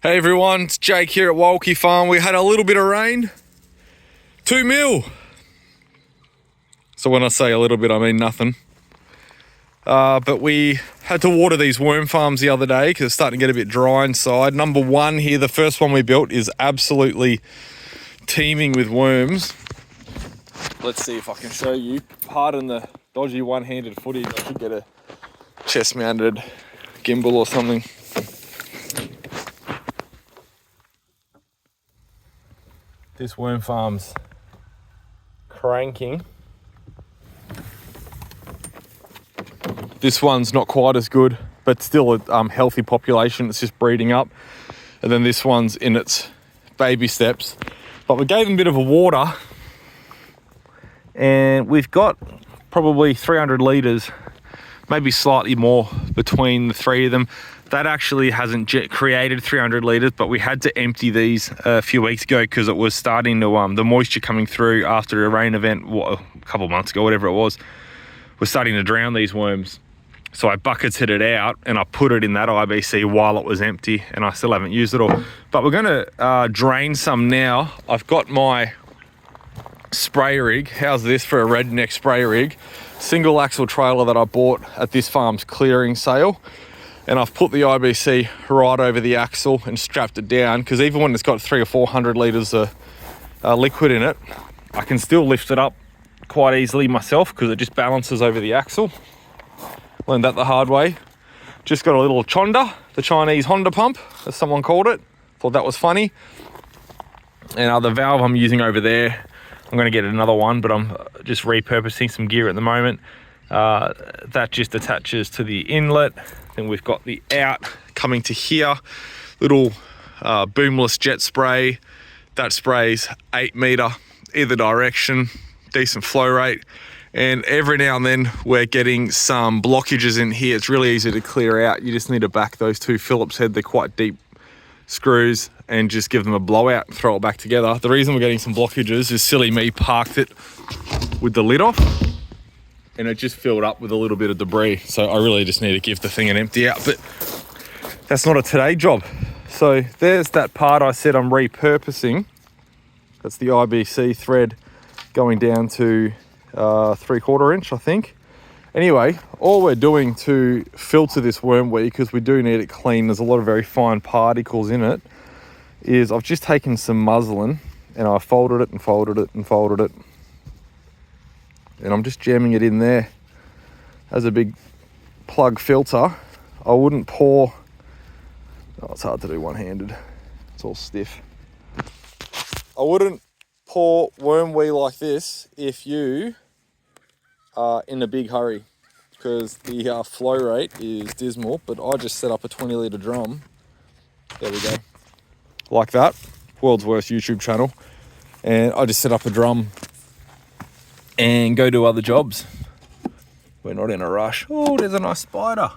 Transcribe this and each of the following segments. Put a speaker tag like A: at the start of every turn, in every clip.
A: Hey everyone, it's Jake here at Walkie Farm. We had a little bit of rain, 2 mil. So when I say a little bit, I mean nothing. But we had to water these worm farms the other day because it's starting to get a bit dry inside. Number one here, the first one we built, is absolutely teeming with worms. Let's see if I can show you. Pardon the dodgy one-handed footage. I should get a chest-mounted gimbal or something. This worm farm's cranking. This one's not quite as good, but still a healthy population. It's just breeding up. And then this one's in its baby steps. But we gave them a bit of a water, and we've got probably 300 litres, maybe slightly more between the three of them. That actually hasn't created 300 litres, but we had to empty these a few weeks ago because it was starting to, the moisture coming through after a rain event, a couple of months ago, whatever it was starting to drown these worms. So I bucketed it out and I put it in that IBC while it was empty, and I still haven't used it all. But we're gonna drain some now. I've got my spray rig. How's this for a redneck spray rig? Single axle trailer that I bought at this farm's clearing sale. And I've put the IBC right over the axle and strapped it down, because even when it's got 300 or 400 litres of liquid in it, I can still lift it up quite easily myself because it just balances over the axle. Learned that the hard way. Just got a little Chonda, the Chinese Honda pump, as someone called it. Thought that was funny. And the valve I'm using over there, I'm going to get another one, but I'm just repurposing some gear at the moment. That just attaches to the inlet. Then we've got the out coming to here, little boomless jet spray. That sprays 8 metre either direction, decent flow rate. And every now and then we're getting some blockages in here. It's really easy to clear out. You just need to back those two Phillips head, they're quite deep screws, and just give them a blowout and throw it back together. The reason we're getting some blockages is silly me parked it with the lid off, and it just filled up with a little bit of debris. So I really just need to give the thing an empty out, but that's not a today job. So there's that part I said I'm repurposing. That's the IBC thread going down to 3/4 inch, I think. Anyway, all we're doing to filter this worm weed, because we do need it clean, there's a lot of very fine particles in it, is I've just taken some muslin and I folded it and folded it and folded it. And I'm just jamming it in there as a big plug filter. I wouldn't pour, it's hard to do one-handed, it's all stiff. I wouldn't pour worm wee like this if you are in a big hurry, because the flow rate is dismal. But I just set up a 20 litre drum. There we go. Like that. World's worst YouTube channel. And I just set up a drum and go do other jobs. We're not in a rush. Oh, there's a nice spider.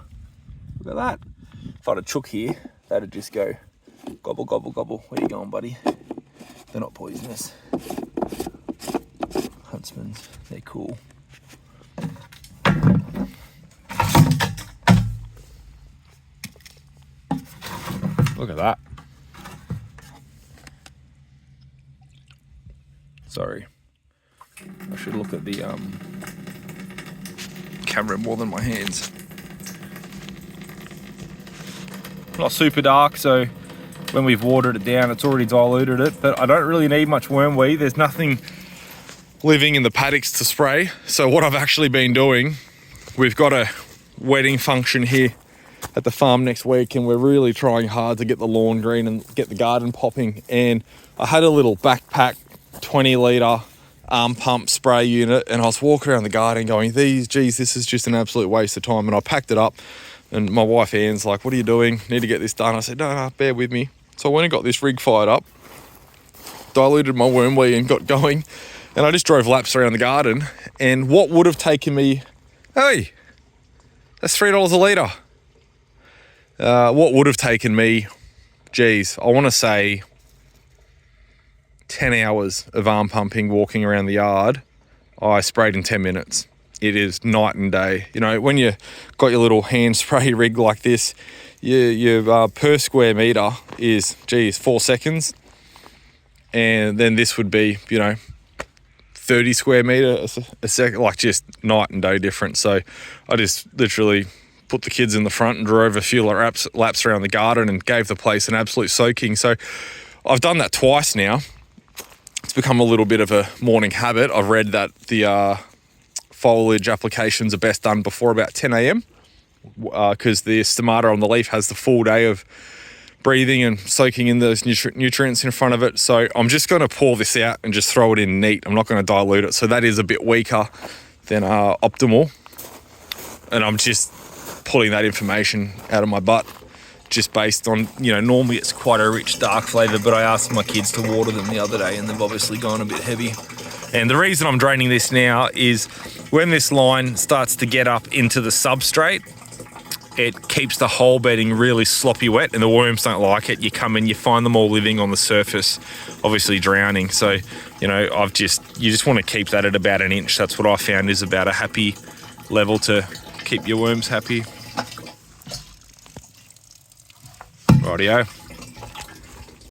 A: Look at that. If I had a chook here, that'd just go gobble, gobble, gobble. Where you going, buddy? They're not poisonous. Huntsmans, they're cool. Look at that. Sorry. I should look at the camera more than my hands. Not super dark, so when we've watered it down, it's already diluted it, but I don't really need much worm weed. There's nothing living in the paddocks to spray. So what I've actually been doing, we've got a wedding function here at the farm next week, and we're really trying hard to get the lawn green and get the garden popping. And I had a little backpack 20 litre arm pump spray unit, and I was walking around the garden going, geez, this is just an absolute waste of time. And I packed it up, and my wife Anne's like, what are you doing? Need to get this done. I said, no, bear with me. So I went and got this rig fired up, diluted my worm weed and got going. And I just drove laps around the garden, and what would have taken me, hey, that's $3 a litre. What would have taken me, geez, I want to say 10 hours of arm pumping, walking around the yard, I sprayed in 10 minutes. It is night and day. You know, when you got your little hand spray rig like this, your per square meter is 4 seconds, and then this would be 30 square meter a second, like just night and day difference. So I just literally put the kids in the front and drove a few laps around the garden and gave the place an absolute soaking. So I've done that twice now. It's become a little bit of a morning habit. I've read that the foliage applications are best done before about 10 a.m. Because the stomata on the leaf has the full day of breathing and soaking in those nutrients in front of it. So I'm just going to pour this out and just throw it in neat. I'm not going to dilute it. So that is a bit weaker than optimal. And I'm just pulling that information out of my butt just based on, normally it's quite a rich dark flavour, but I asked my kids to water them the other day and they've obviously gone a bit heavy. And the reason I'm draining this now is when this line starts to get up into the substrate, it keeps the whole bedding really sloppy wet and the worms don't like it. You come in, you find them all living on the surface, obviously drowning. So, you just want to keep that at about 1 inch. That's what I found is about a happy level to keep your worms happy. Rightio.